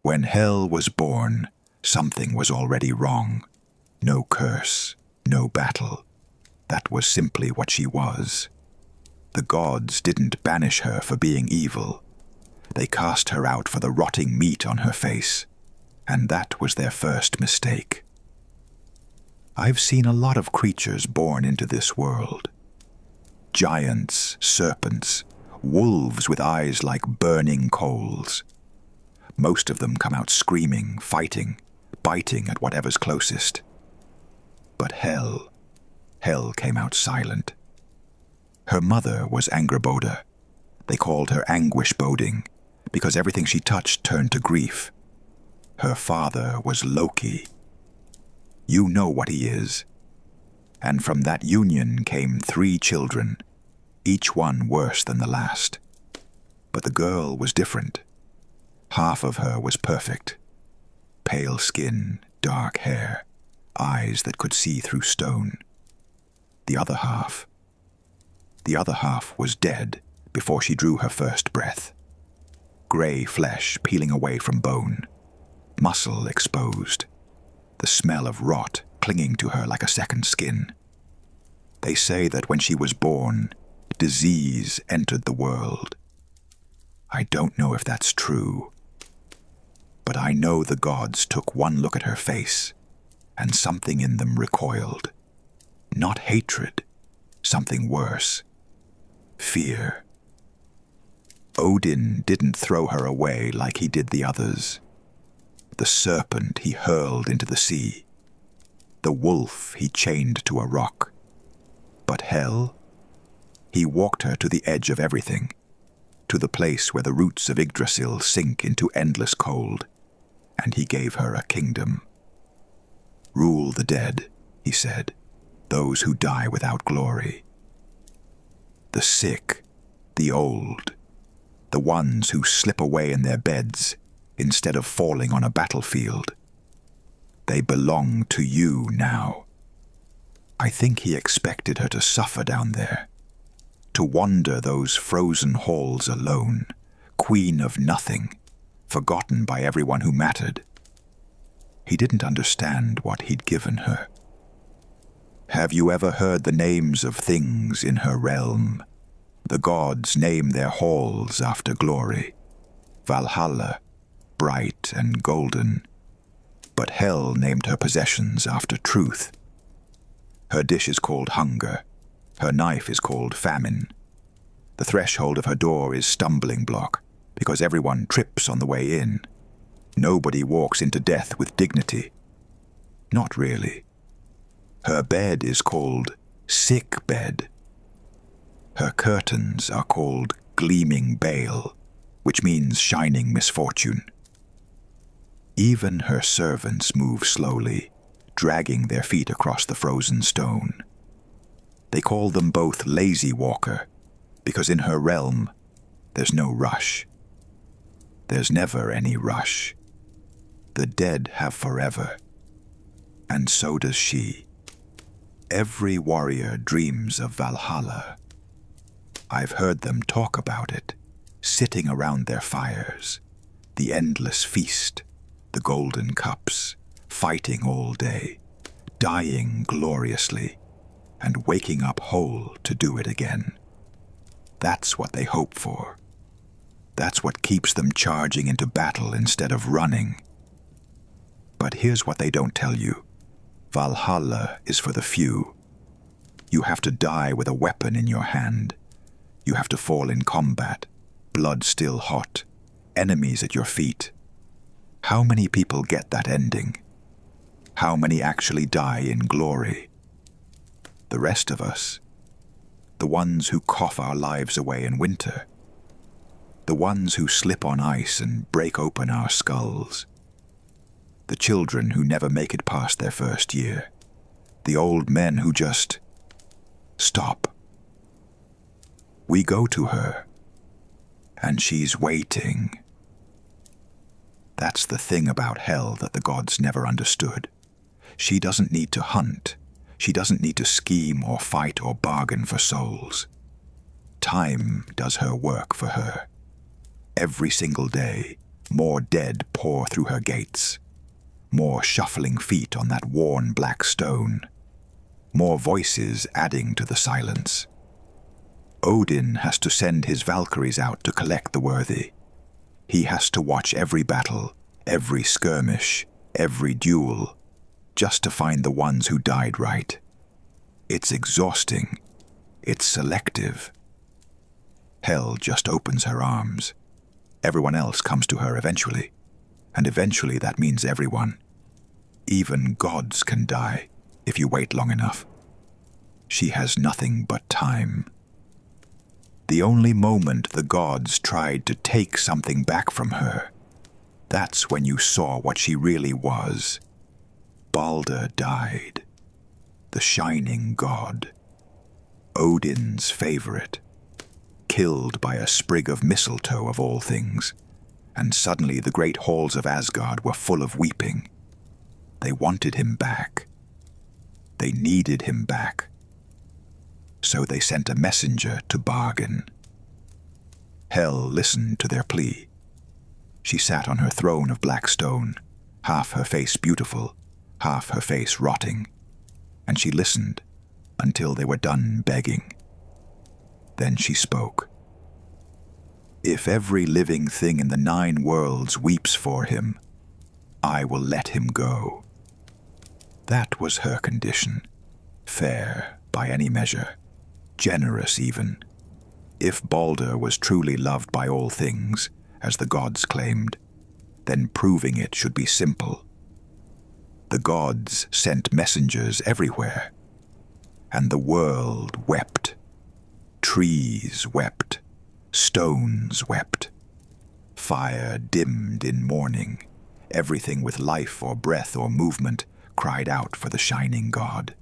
When hell was born, something was already wrong. No curse, no battle. That was simply what she was. The gods didn't banish her for being evil. They cast her out for the rotting meat on her face, and that was their first mistake. I've seen a lot of creatures born into this world. Giants, serpents, wolves with eyes like burning coals. Most of them come out screaming, fighting, biting at whatever's closest. But hell came out silent. Her mother was Angrboda. They called her Anguish Boding, because everything she touched turned to grief. Her father was Loki. You know what he is. And from that union came 3 children, each one worse than the last. But the girl was different. Half of her was perfect. Pale skin, dark hair, eyes that could see through stone. The other half was dead before she drew her first breath. Gray flesh peeling away from bone, muscle exposed, the smell of rot clinging to her like a second skin. They say that when she was born, disease entered the world. I don't know if that's true, but I know the gods took one look at her face, and something in them recoiled. Not hatred, something worse. Fear. Odin didn't throw her away like he did the others. The serpent he hurled into the sea. The wolf he chained to a rock. But hell? He walked her to the edge of everything, to the place where the roots of Yggdrasil sink into endless cold, and he gave her a kingdom. Rule the dead, he said, those who die without glory. The sick, the old, the ones who slip away in their beds instead of falling on a battlefield. They belong to you now. I think he expected her to suffer down there, to wander those frozen halls alone, queen of nothing, forgotten by everyone who mattered. He didn't understand what he'd given her. Have you ever heard the names of things in her realm? The gods name their halls after glory. Valhalla, bright and golden. But hell named her possessions after truth. Her dish is called hunger. Her knife is called famine. The threshold of her door is stumbling block, because everyone trips on the way in. Nobody walks into death with dignity. Not really. Her bed is called sick bed. Her curtains are called gleaming bale, which means shining misfortune. Even her servants move slowly, dragging their feet across the frozen stone. They call them both lazy walker, because in her realm, there's no rush. There's never any rush. The dead have forever, and so does she. Every warrior dreams of Valhalla. I've heard them talk about it, sitting around their fires, the endless feast, the golden cups, fighting all day, dying gloriously, and waking up whole to do it again. That's what they hope for. That's what keeps them charging into battle instead of running. But here's what they don't tell you. Valhalla is for the few. You have to die with a weapon in your hand. You have to fall in combat, blood still hot, enemies at your feet. How many people get that ending? How many actually die in glory? The rest of us, the ones who cough our lives away in winter, the ones who slip on ice and break open our skulls, the children who never make it past their first year, the old men who just stop. We go to her, and she's waiting. That's the thing about hell that the gods never understood. She doesn't need to hunt. She doesn't need to scheme or fight or bargain for souls. Time does her work for her. Every single day, More dead pour through her gates. More shuffling feet on that worn black stone. More voices adding to the silence. Odin has to send his Valkyries out to collect the worthy. He has to watch every battle, every skirmish, every duel, just to find the ones who died right. It's exhausting. It's selective. Hell just opens her arms. Everyone else comes to her eventually. And eventually that means everyone. Even gods can die if you wait long enough. She has nothing but time. The only moment the gods tried to take something back from her, that's when you saw what she really was. Balder died. The shining god. Odin's favorite. Killed by a sprig of mistletoe of all things. And suddenly the great halls of Asgard were full of weeping. They wanted him back. They needed him back. So they sent a messenger to bargain. Hel listened to their plea. She sat on her throne of black stone, half her face beautiful, half her face rotting, and she listened until they were done begging. Then she spoke. If every living thing in the 9 worlds weeps for him, I will let him go. That was her condition, fair by any measure, generous even. If Balder was truly loved by all things, as the gods claimed, then proving it should be simple. The gods sent messengers everywhere, and the world wept. Trees wept, stones wept. Fire dimmed in mourning. Everything with life or breath or movement cried out for the shining god.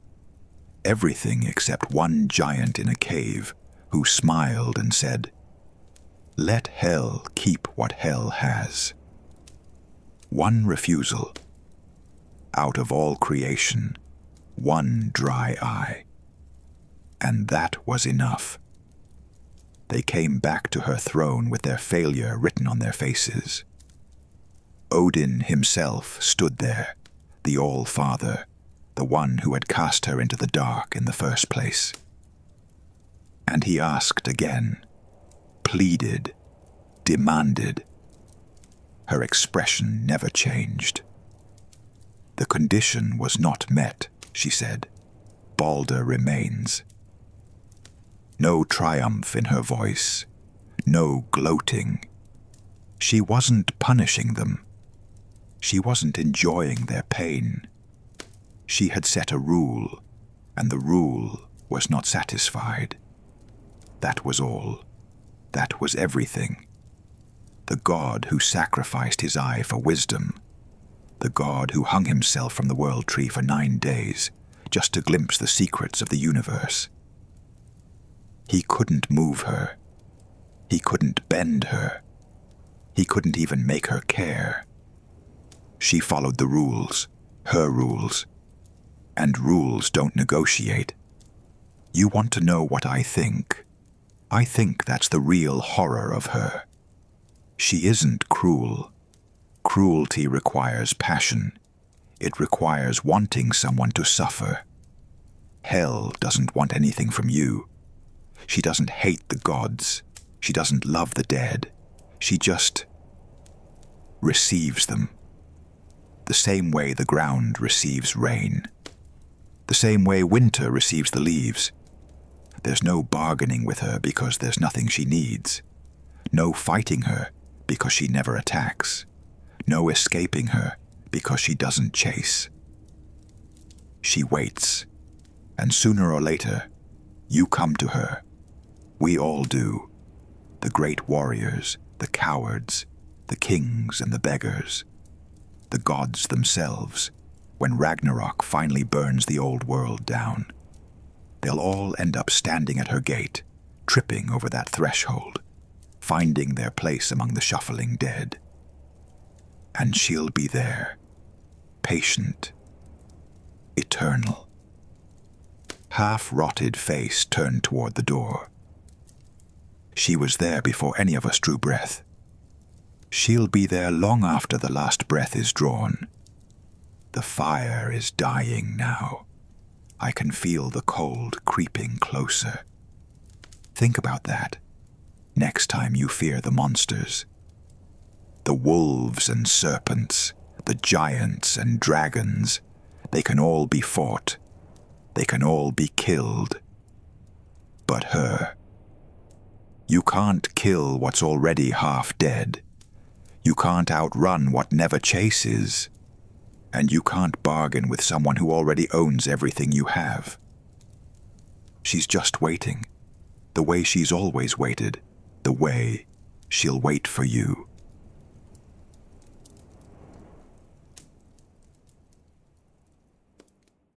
Everything except one giant in a cave who smiled and said, "Let Hel keep what Hel has." One refusal. Out of all creation, one dry eye. And that was enough. They came back to her throne with their failure written on their faces. Odin himself stood there, the All-Father, the one who had cast her into the dark in the first place. And he asked again, pleaded, demanded. Her expression never changed. The condition was not met, she said. Balder remains. No triumph in her voice, no gloating. She wasn't punishing them. She wasn't enjoying their pain. She had set a rule, and the rule was not satisfied. That was all. That was everything. The god who sacrificed his eye for wisdom. The god who hung himself from the world tree for 9 days, just to glimpse the secrets of the universe. He couldn't move her. He couldn't bend her. He couldn't even make her care. She followed the rules, her rules. And rules don't negotiate. You want to know what I think? I think that's the real horror of her. She isn't cruel. Cruelty requires passion. It requires wanting someone to suffer. Hel doesn't want anything from you. She doesn't hate the gods. She doesn't love the dead. She just receives them. The same way the ground receives rain. The same way winter receives the leaves. There's no bargaining with her because there's nothing she needs. No fighting her because she never attacks. No escaping her because she doesn't chase. She waits, and sooner or later, you come to her. We all do. The great warriors, the cowards, the kings and the beggars. The gods themselves, when Ragnarok finally burns the old world down. They'll all end up standing at her gate, tripping over that threshold, finding their place among the shuffling dead. And she'll be there, patient, eternal. Half-rotted face turned toward the door. She was there before any of us drew breath. She'll be there long after the last breath is drawn. The fire is dying now. I can feel the cold creeping closer. Think about that next time you fear the monsters. The wolves and serpents, the giants and dragons, they can all be fought. They can all be killed. But her. You can't kill what's already half dead. You can't outrun what never chases. And you can't bargain with someone who already owns everything you have. She's just waiting, the way she's always waited, the way she'll wait for you.